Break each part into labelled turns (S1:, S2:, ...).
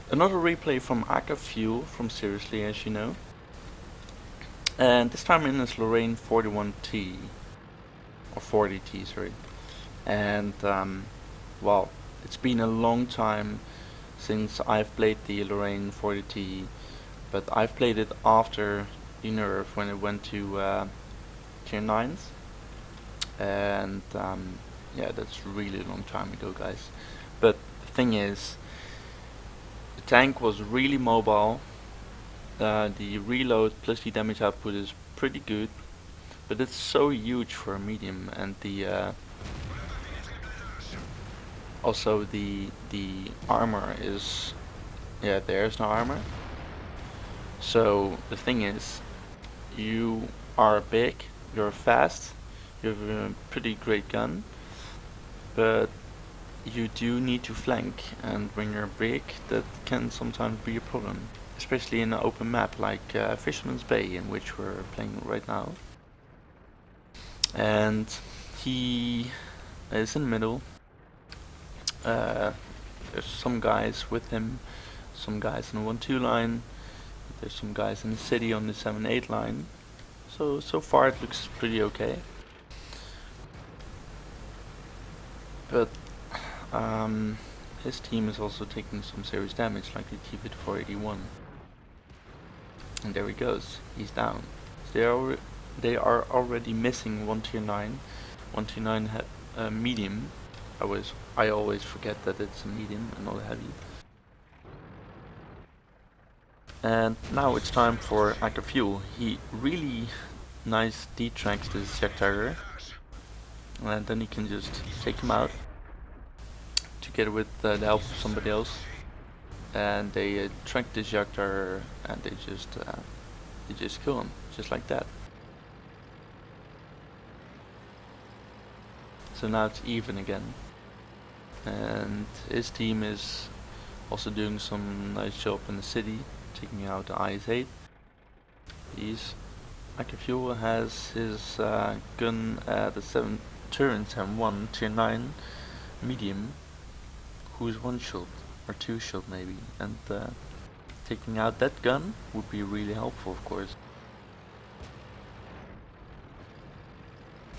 S1: Another replay from akaFuel from Seriously, as you know. And this time in is Lorraine 41T. Or 40T, sorry. And, well, it's been a long time since I've played the Lorraine 40T. But I've played it after the nerf when it went to tier 9s. And, yeah, that's really a long time ago, guys. But the thing is, the tank was really mobile. The reload plus the damage output is pretty good, but it's so huge for a medium, and the also the armor is, yeah, there's no armor. So the thing is, you are big, you're fast, you have a pretty great gun, but you do need to flank, and when you're big, that can sometimes be a problem, especially in an open map like Fisherman's Bay, in which we're playing right now. And he is in the middle. There's some guys with him, some guys in the 1-2 line, there's some guys in the city on the 7-8 line. So far it looks pretty okay. But his team is also taking some serious damage, like the T-Bit 481. And there he goes, he's down. So they are already missing 1 tier 9. 1 tier 9 medium. I always forget that it's a medium and not a heavy. And now it's time for akaFuel. He really nice detracks this Jack Tiger. And then he can just take him out together with the help of somebody else. And they track this Jack Tiger and they just kill him, just like that. So now it's even again. And his team is also doing some nice job in the city, taking out the IS-8. akaFuel has his gun at the 7 turrets and 1 tier 9 medium, who's 1 shot or 2 shot maybe, and taking out that gun would be really helpful, of course.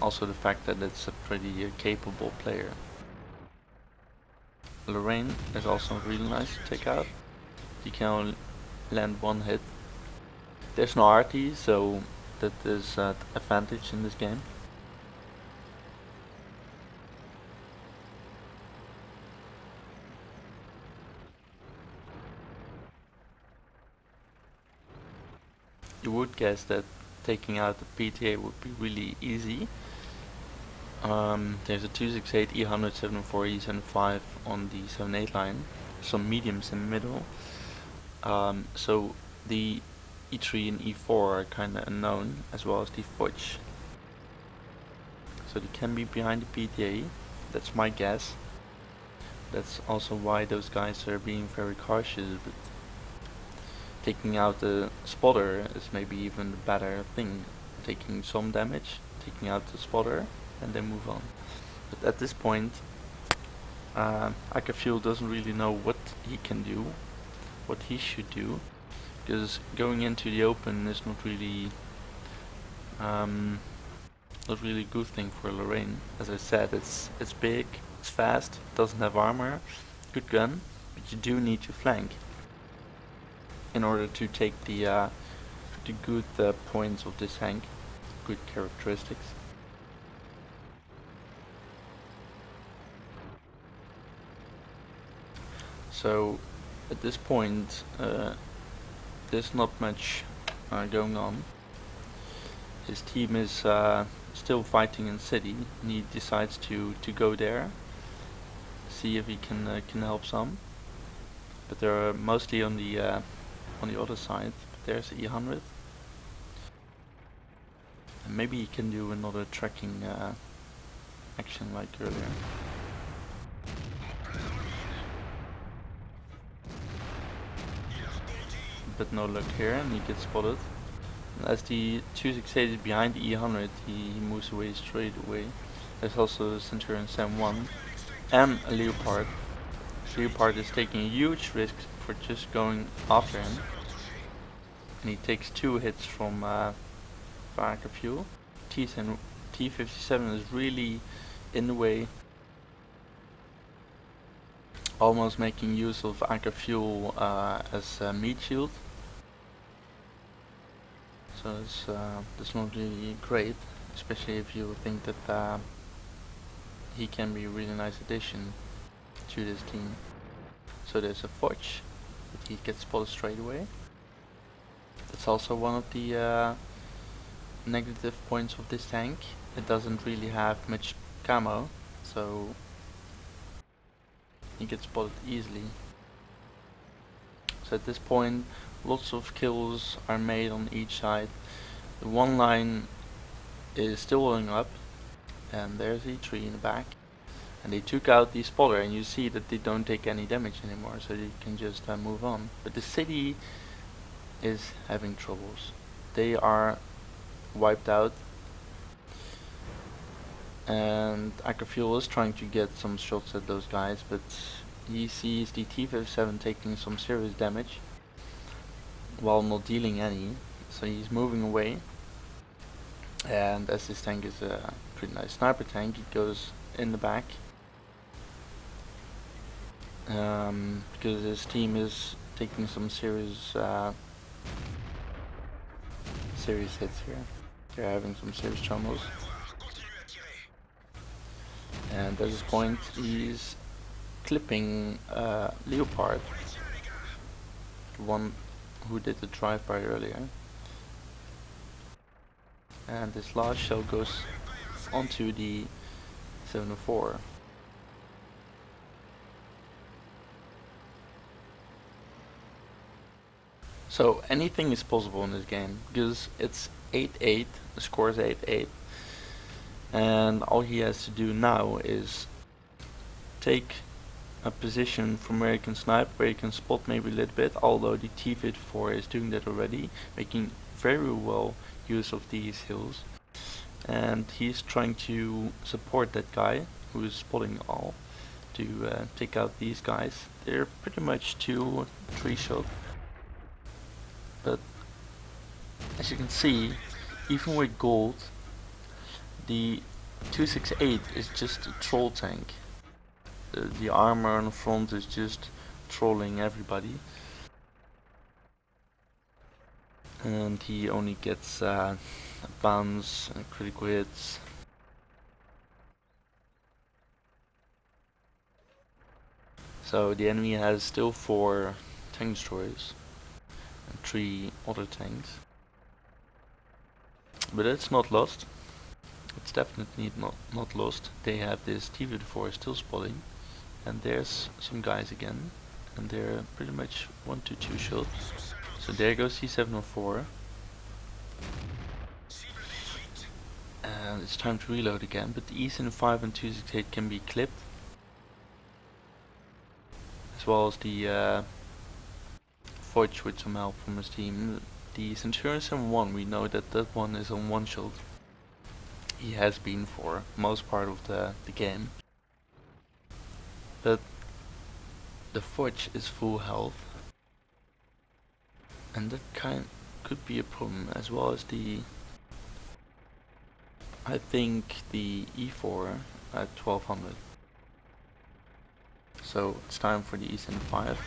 S1: Also the fact that it's a pretty capable player. Lorraine is also really nice to take out. You can only land 1 hit. There's no RT, so that is an advantage in this game. You would guess that taking out the PTA would be really easy. There's a 268, E100, 74, E75 on the 7-8 line, some mediums in the middle. So the E3 and E4 are kinda unknown, as well as the Fudge. So they can be behind the PTA, that's my guess. That's also why those guys are being very cautious, but taking out the spotter is maybe even the better thing. Taking some damage, taking out the spotter, and then move on. But at this point, akaFuel doesn't really know what he can do, what he should do, because going into the open is not really a good thing for Lorraine. As I said, it's big, it's fast, doesn't have armor, good gun, but you do need to flank in order to take the good points of this tank, good characteristics. So at this point there's not much going on. His team is still fighting in city, and he decides to go there, see if he can help some. But they're mostly on the other side. But there's E100, and maybe he can do another tracking action like earlier. But no luck here, and he gets spotted. And as the 268 is behind the E100, he moves away straight away. There's also a Centurion 7-1 and a Leopard. Leopard is taking a huge risk for just going after him. And he takes 2 hits from akaFuel. T57 is really in the way, almost making use of akaFuel as a meat shield. So that's not really great, especially if you think that he can be a really nice addition to this team. So there's a Fudge, but he gets spotted straight away. That's also one of the negative points of this tank. It doesn't really have much camo, so he gets spotted easily. So at this point, lots of kills are made on each side. The one line is still holding up, and there's E3 in the back. And they took out the spotter, and you see that they don't take any damage anymore, so they can just move on. But the city is having troubles. They are wiped out, and akaFuel is trying to get some shots at those guys, but he sees the T57 taking some serious damage while not dealing any, so he's moving away. And as this tank is a pretty nice sniper tank, he goes in the back because his team is taking some serious hits here. They're having some serious troubles. And at this point he's clipping Leopard, the one who did the drive-by earlier. And this last shell goes onto the 704. So anything is possible in this game, because it's 8-8, the score is 8-8, and all he has to do now is take a position from where he can snipe, where he can spot maybe a little bit, although the T-54 is doing that already, making very well use of these hills. And he's trying to support that guy who is spotting all to take out these guys. They're pretty much 2-3 shot. But as you can see, even with gold, the 268 is just a troll tank. The armor on the front is just trolling everybody. And he only gets a bounce and critical hits. So the enemy has still 4 tank destroyers and 3 other tanks. But it's not lost. It's definitely not lost. They have this T-54 still spotting. And there's some guys again. And they're pretty much 1-2 shots. So there goes C704. And it's time to reload again. But the E75 and 268 can be clipped. As well as the Fudge with some help from his team. The Centurion 71, we know that that one is on 1 shot. He has been for most part of the game. But the Fudge is full health. And that could be a problem, as well as I think the E4 at 1200. So it's time for the E75.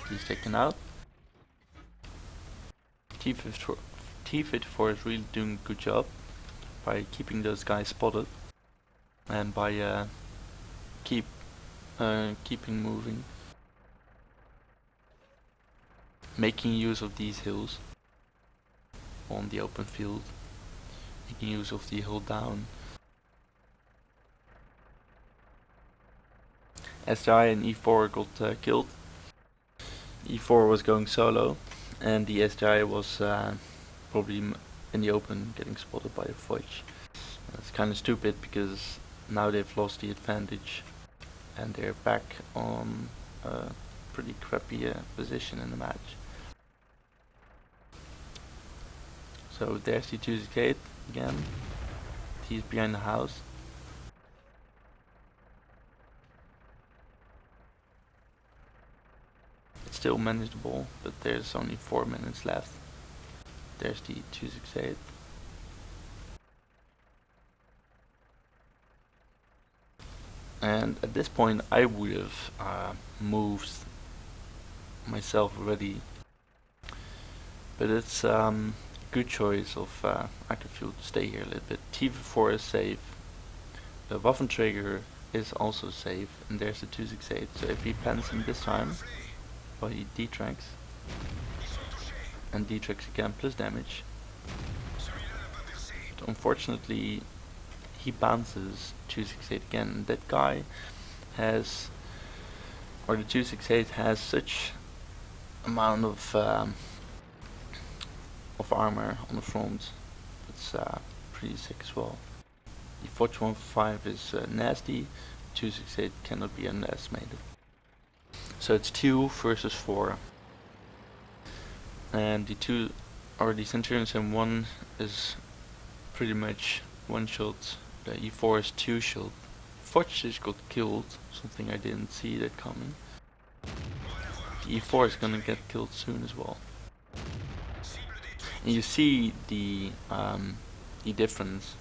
S1: He's taken out. T-54 is really doing a good job by keeping those guys spotted and by keeping moving, making use of these hills on the open field, making use of the hill down. SDI and E4 got killed. E4 was going solo, and the SDI was probably in the open getting spotted by a Fudge. It's kind of stupid because now they've lost the advantage and they're back on a pretty crappy position in the match. So there's the 268 again. He's behind the house. still manageable, but there's only 4 minutes left. There's the 268. And at this point I would have moved myself already, but it's good choice of akaFuel to stay here a little bit. TV4 is safe, the Waffenträger is also safe, and there's the 268, so if he pans him this time, well, he detracks, and detracks again plus damage. But unfortunately he bounces 268 again, and that guy has, or the 268 has such amount of armor on the front. It's pretty sick as well. The 4145 is nasty. 268 cannot be underestimated. So it's 2 versus 4, and the Centurions M1 is pretty much one shot. The E4 is 2 shot. Fortress got killed, something I didn't see that coming. The E4 is gonna get killed soon as well. And you see the difference.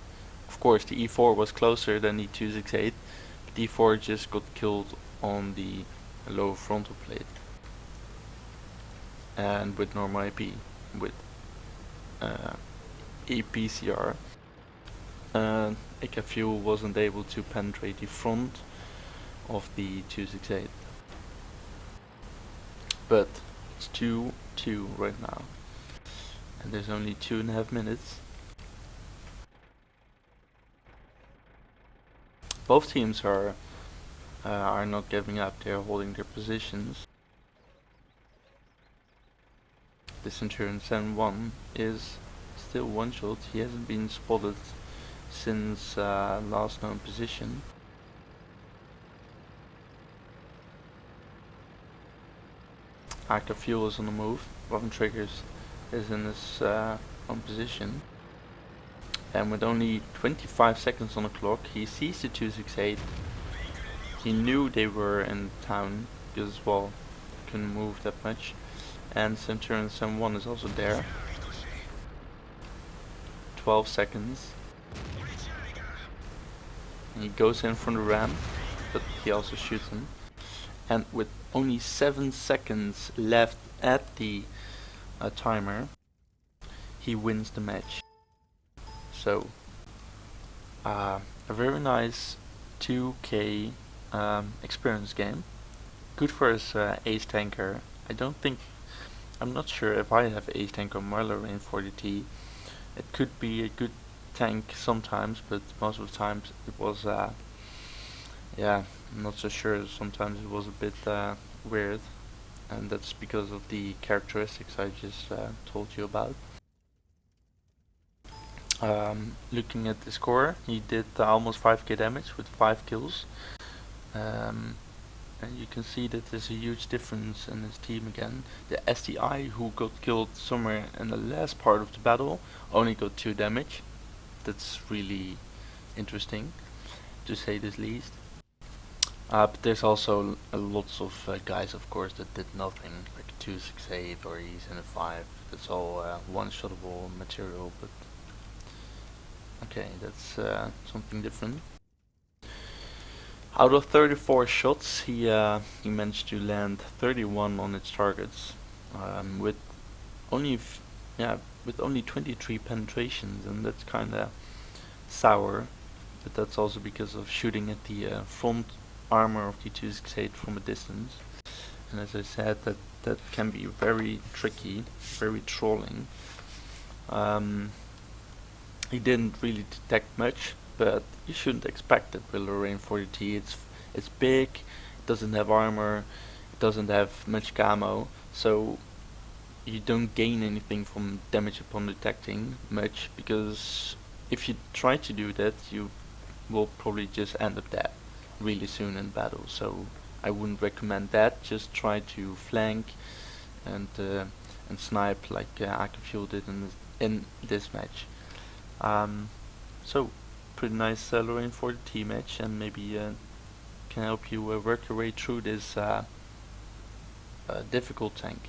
S1: Of course, the E4 was closer than the 268, but the E4 just got killed on the lower frontal plate, and with normal IP, with APCR, akaFuel wasn't able to penetrate the front of the 268. But it's 2-2 right now, and there's only 2.5 minutes. Both teams are not giving up, they're holding their positions. The Centurion Sen1 is still one shot, he hasn't been spotted since last known position. akaFuel is on the move, Waffenträgers is in his own position. And with only 25 seconds on the clock, he sees the 268. He knew they were in town because, well, couldn't move that much. And Centurion Sen1 is also there. 12 seconds. And he goes in from the ramp, but he also shoots him. And with only 7 seconds left at the timer, he wins the match. So, a very nice 2K experience game. Good for his ace tanker. I'm not sure if I have ace tank on my Lorraine 40T. It could be a good tank sometimes, but most of the times it was, yeah, I'm not so sure. Sometimes it was a bit weird, and that's because of the characteristics I just told you about. Looking at the score, he did almost 5k damage with 5 kills. And you can see that there's a huge difference in his team again. The SDI, who got killed somewhere in the last part of the battle, only got 2 damage. That's really interesting, to say the least. But there's also lots of guys, of course, that did nothing, like 268 or he's in a 5. That's all one-shottable material, but okay, that's something different. Out of 34 shots, he managed to land 31 on its targets, with only 23 penetrations, and that's kind of sour. But that's also because of shooting at the front armor of the 268 from a distance. And as I said, that can be very tricky, very trolling. He didn't really detect much, but you shouldn't expect it with Lorraine 40T. It's big, it doesn't have armor, it doesn't have much camo, so you don't gain anything from damage upon detecting much, because if you try to do that, you will probably just end up dead really soon in battle. So I wouldn't recommend that. Just try to flank and snipe like akaFuel did in this match. So pretty nice Lorraine 40T match, and maybe can help you work your way through this difficult tank.